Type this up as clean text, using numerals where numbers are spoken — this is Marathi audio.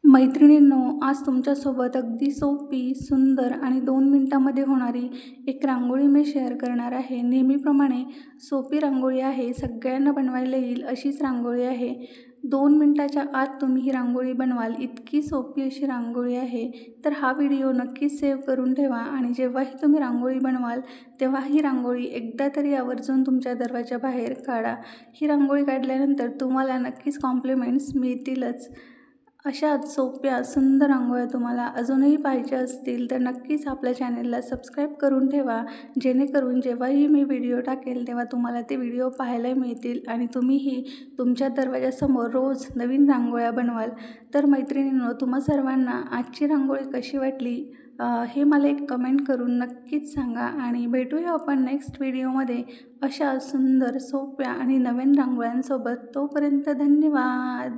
मैत्रिणींनो, आज तुमच्यासोबत अगदी सोपी, सुंदर आणि 2 मिनिटांमध्ये होणारी एक रांगोळी मी शेअर करणार आहे. नेहमीप्रमाणे सोपी रांगोळी आहे, सगळ्यांना बनवायला येईल अशीच रांगोळी आहे. 2 मिनिटाच्या आत तुम्ही ही रांगोळी बनवाल, इतकी सोपी अशी रांगोळी आहे. तर हा व्हिडिओ नक्कीच सेव्ह करून ठेवा आणि जेव्हाही तुम्ही रांगोळी बनवाल, तेव्हा ही रांगोळी एकदा तरी आवर्जून तुमच्या दरवाजाबाहेर काढा. ही रांगोळी काढल्यानंतर तुम्हाला नक्कीच कॉम्प्लिमेंट्स मिळतीलच. अशा सोप्या सुंदर रांगोळ्या तुम्हाला अजूनही पाहिजे असतील तर नक्कीच आपल्या चॅनेलला सबस्क्राईब करून ठेवा, जेणेकरून जेव्हाही मी व्हिडिओ टाकेल तेव्हा तुम्हाला ते व्हिडिओ पाहायला मिळतील आणि तुम्हीही तुमच्या दरवाजासमोर रोज नवीन रांगोळ्या बनवाल. तर मैत्रिणींनो, तुम्हा सर्वांना आजची रांगोळी कशी वाटली हे मला एक कमेंट करून नक्कीच सांगा आणि भेटूया आपण नेक्स्ट व्हिडिओमध्ये अशा सुंदर, सोप्या आणि नवीन रांगोळ्यांसोबत. तोपर्यंत धन्यवाद.